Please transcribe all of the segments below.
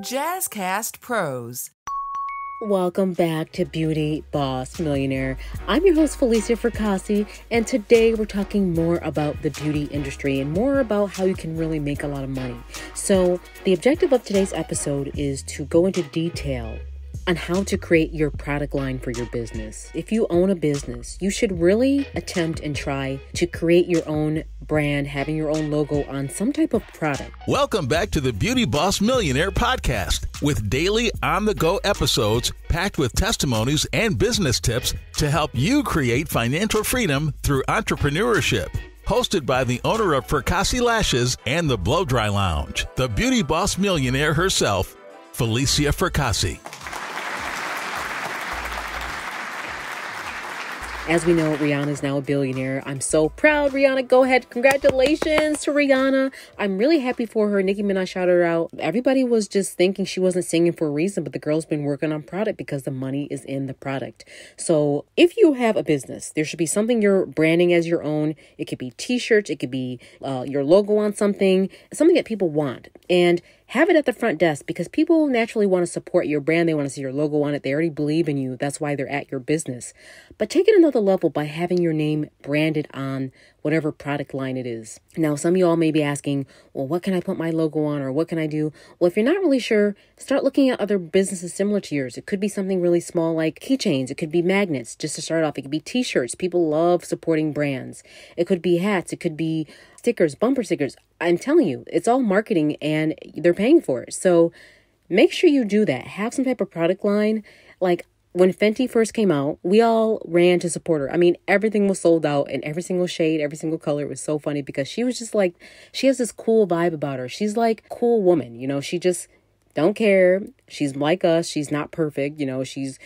Jazzcast Pros. Welcome back to Beauty Boss Millionaire. I'm your host, Felicia Fracassi, and today we're talking more about the beauty industry and more about how you can really make a lot of money. So the objective of today's episode is to go into detail on how to create your product line for your business. If you own a business, you should really attempt and try to create your own brand, having your own logo on some type of product. Welcome back to the Beauty Boss Millionaire podcast with daily on-the-go episodes packed with testimonies and business tips to help you create financial freedom through entrepreneurship. Hosted by the owner of Fracassi Lashes and the Blow Dry Lounge, the Beauty Boss Millionaire herself, Felicia Fracassi. As we know, Rihanna is now a billionaire. I'm so proud, Rihanna. Go ahead. Congratulations to Rihanna. I'm really happy for her. Nicki Minaj shouted her out. Everybody was just thinking she wasn't singing for a reason, but the girl's been working on product because the money is in the product. So if you have a business, there should be something you're branding as your own. It could be t-shirts. It could be your logo on something that people want. And have it at the front desk because people naturally want to support your brand. They want to see your logo on it. They already believe in you. That's why they're at your business. But take it another level by having your name branded on whatever product line it is. Now, some of you all may be asking, well, what can I put my logo on or what can I do? Well, if you're not really sure, start looking at other businesses similar to yours. It could be something really small like keychains. It could be magnets. Just to start off, it could be t-shirts. People love supporting brands. It could be hats. It could be stickers, bumper stickers. I'm telling you, it's all marketing and they're paying for it. So make sure you do that. Have some type of product line. Like when Fenty first came out, we all ran to support her. I mean, everything was sold out in every single shade, every single color. It was so funny because she was just like, she has this cool vibe about her. She's like a cool woman, you know, she just don't care. She's like us. She's not perfect. You know, she's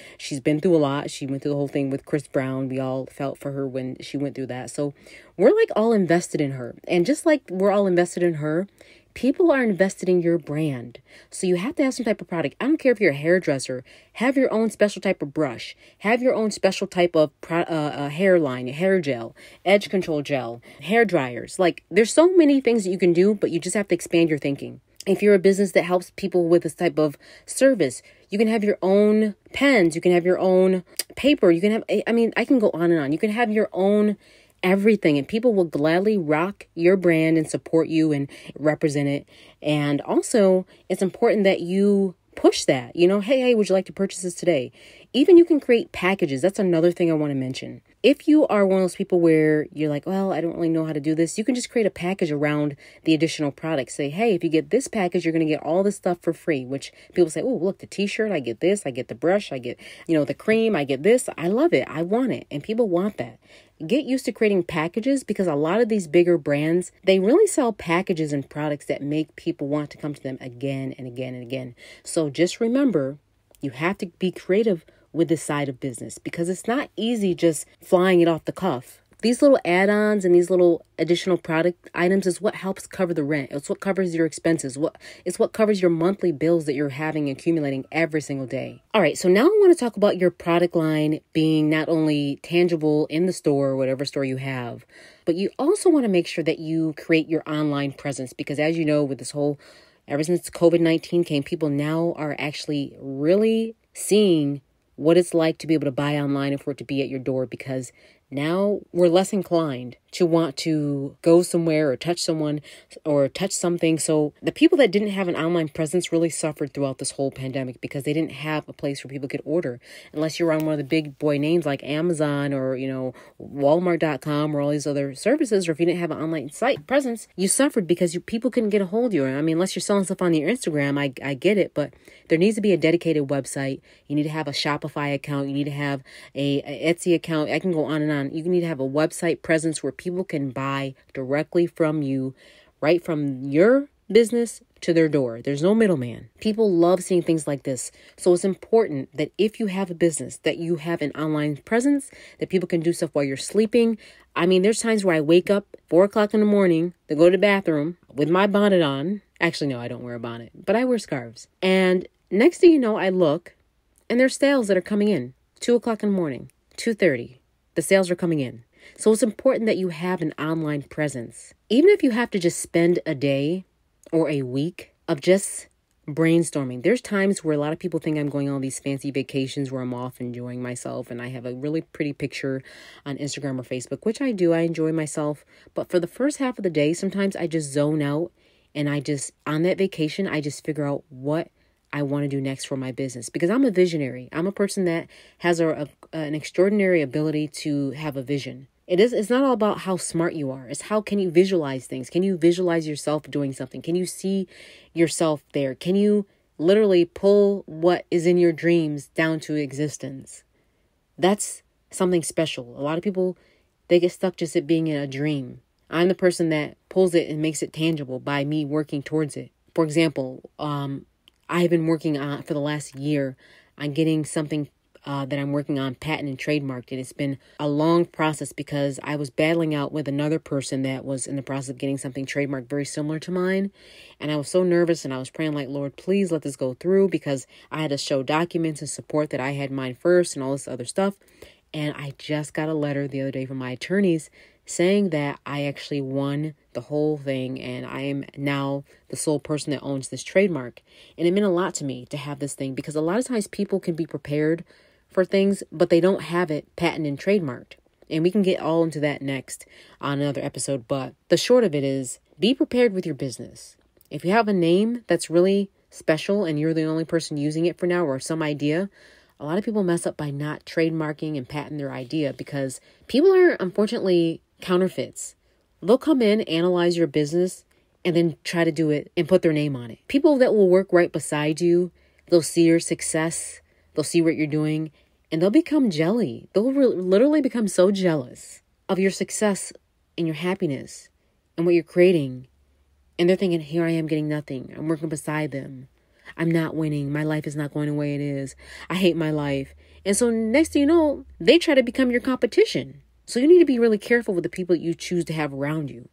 been through a lot. She went through the whole thing with Chris Brown. We all felt for her when she went through that. So we're like all invested in her. And just like we're all invested in her, people are invested in your brand. So you have to have some type of product. I don't care if you're a hairdresser. Have your own special type of brush. Have your own special type of hairline, hair gel, edge control gel, hair dryers. Like there's so many things that you can do, but you just have to expand your thinking. If you're a business that helps people with this type of service, you can have your own pens. You can have your own paper. You can have, I mean, I can go on and on. You can have your own everything and people will gladly rock your brand and support you and represent it. And also it's important that you push that, you know, hey, would you like to purchase this today? Even you can create packages. That's another thing I want to mention. If you are one of those people where you're like, well, I don't really know how to do this, you can just create a package around the additional products. Say, hey, if you get this package, you're going to get all this stuff for free, which people say, oh, look, the t-shirt, I get this, I get the brush, I get, you know, the cream, I get this. I love it. I want it. And people want that. Get used to creating packages because a lot of these bigger brands, they really sell packages and products that make people want to come to them again and again and again. So just remember, you have to be creative with this side of business because it's not easy just flying it off the cuff. These little add-ons and these little additional product items is what helps cover the rent. It's what covers your expenses. It's what covers your monthly bills that you're having accumulating every single day. All right, so now I want to talk about your product line being not only tangible in the store, whatever store you have, but you also want to make sure that you create your online presence because as you know, with this whole, ever since COVID-19 came, people now are actually really seeing what it's like to be able to buy online and for it to be at your door because now we're less inclined to want to go somewhere or touch someone or touch something. So the people that didn't have an online presence really suffered throughout this whole pandemic because they didn't have a place where people could order unless you're on one of the big boy names like Amazon or, you know, Walmart.com or all these other services. Or if you didn't have an online site presence, you suffered because people couldn't get a hold of you. I mean, unless you're selling stuff on your Instagram, I get it, but there needs to be a dedicated website. You need to have a Shopify account. You need to have a Etsy account. I can go on and on. You need to have a website presence where people can buy directly from you, right from your business to their door. There's no middleman. People love seeing things like this. So it's important that if you have a business, that you have an online presence, that people can do stuff while you're sleeping. I mean, there's times where I wake up 4 o'clock in the morning to go to the bathroom with my bonnet on. Actually, no, I don't wear a bonnet, but I wear scarves. And next thing you know, I look and there's sales that are coming in 2 o'clock in the morning, 2:30. The sales are coming in. So it's important that you have an online presence. Even if you have to just spend a day or a week of just brainstorming. There's times where a lot of people think I'm going on these fancy vacations where I'm off enjoying myself, and I have a really pretty picture on Instagram or Facebook, which I do. I enjoy myself. But for the first half of the day, sometimes I just zone out, and on that vacation, I just figure out what I want to do next for my business, because I'm a visionary. I'm a person that has an extraordinary ability to have a vision. It's not all about how smart you are. It's how can you visualize things? Can you visualize yourself doing something? Can you see yourself there? Can you literally pull what is in your dreams down to existence? That's something special. A lot of people, they get stuck just at being in a dream. I'm the person that pulls it and makes it tangible by me working towards it. For example, I've been working on for the last year on getting something that I'm working on patent and trademarked. It's been a long process because I was battling out with another person that was in the process of getting something trademarked very similar to mine. And I was so nervous, and I was praying like, Lord, please let this go through, because I had to show documents and support that I had mine first and all this other stuff. And I just got a letter the other day from my attorneys saying that I actually won the whole thing, and I am now the sole person that owns this trademark. And it meant a lot to me to have this thing, because a lot of times people can be prepared for things, but they don't have it patented and trademarked. And we can get all into that next on another episode. But the short of it is, be prepared with your business. If you have a name that's really special and you're the only person using it for now, or some idea, a lot of people mess up by not trademarking and patenting their idea, because people are unfortunately counterfeits. They'll come in, analyze your business, and then try to do it and put their name on it. People that will work right beside you, they'll see your success, they'll see what you're doing, and they'll become jelly. They'll literally become so jealous of your success and your happiness and what you're creating. And they're thinking, here I am getting nothing. I'm working beside them. I'm not winning. My life is not going the way it is. I hate my life. And so next thing you know, they try to become your competition. So you need to be really careful with the people that you choose to have around you.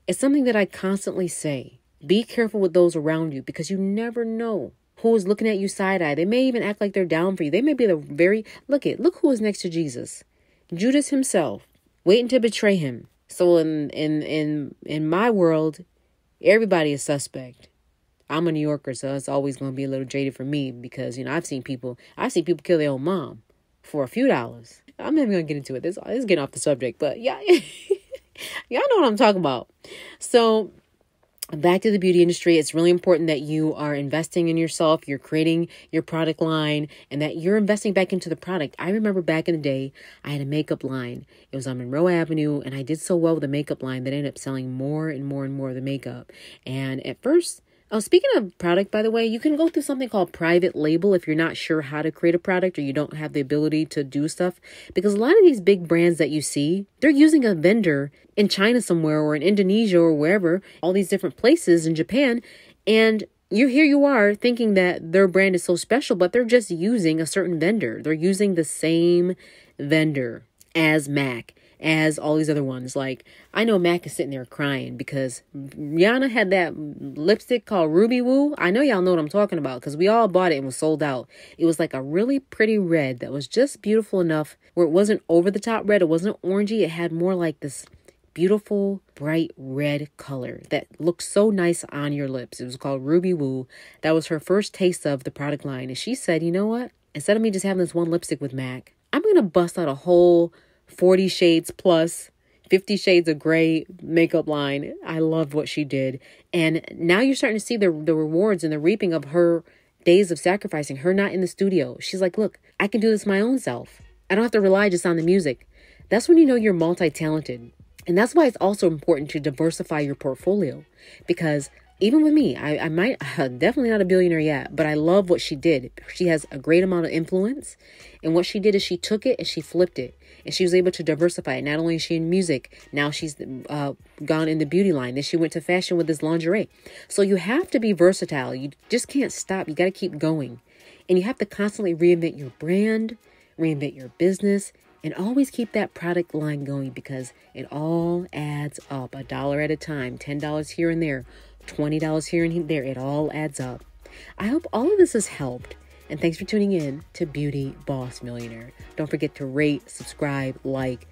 It's something that I constantly say. Be careful with those around you, because you never know who is looking at you side-eye. They may even act like they're down for you. They may be look who is next to Jesus. Judas himself, waiting to betray him. So in my world, everybody is suspect. I'm a New Yorker, so it's always going to be a little jaded for me, because, I've seen people kill their own mom for a few dollars. I'm never going to get into it. This is getting off the subject, but yeah, y'all know what I'm talking about. So back to the beauty industry, it's really important that you are investing in yourself, you're creating your product line, and that you're investing back into the product. I remember back in the day, I had a makeup line. It was on Monroe Avenue, and I did so well with the makeup line that I ended up selling more and more and more of the makeup. And at first, speaking of product, by the way, you can go through something called private label if you're not sure how to create a product, or you don't have the ability to do stuff. Because a lot of these big brands that you see, they're using a vendor in China somewhere, or in Indonesia, or wherever, all these different places in Japan. And you are thinking that their brand is so special, but they're just using a certain vendor. They're using the same vendor as MAC, as all these other ones. Like, I know Mac is sitting there crying because Rihanna had that lipstick called Ruby Woo. I know y'all know what I'm talking about, because we all bought it and was sold out. It was like a really pretty red that was just beautiful enough where it wasn't over the top red. It wasn't orangey. It had more like this beautiful, bright red color that looked so nice on your lips. It was called Ruby Woo. That was her first taste of the product line. And she said, you know what? Instead of me just having this one lipstick with MAC, I'm going to bust out a whole 40 shades plus 50 shades of gray makeup line. I loved what she did. And now you're starting to see the rewards and the reaping of her days of sacrificing, her not in the studio. She's like, look, I can do this my own self. I don't have to rely just on the music. That's when you know you're multi-talented. And that's why it's also important to diversify your portfolio, because even with me, I might definitely not a billionaire yet, but I love what she did. She has a great amount of influence. And what she did is she took it and she flipped it. And she was able to diversify it. Not only is she in music, now she's gone in the beauty line. Then she went to fashion with this lingerie. So you have to be versatile. You just can't stop. You got to keep going. And you have to constantly reinvent your brand, reinvent your business, and always keep that product line going, because it all adds up. $1 at a time, $10 here and there, $20 here and there. It all adds up. I hope all of this has helped. And thanks for tuning in to Beauty Boss Millionaire. Don't forget to rate, subscribe, like,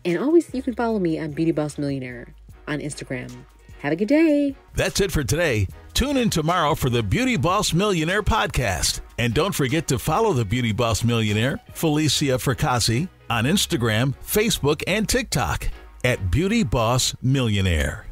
and always you can follow me on Beauty Boss Millionaire on Instagram. Have a good day. That's it for today. Tune in tomorrow for the Beauty Boss Millionaire podcast. And don't forget to follow the Beauty Boss Millionaire, Felicia Fracassi, on Instagram, Facebook, and TikTok at Beauty Boss Millionaire.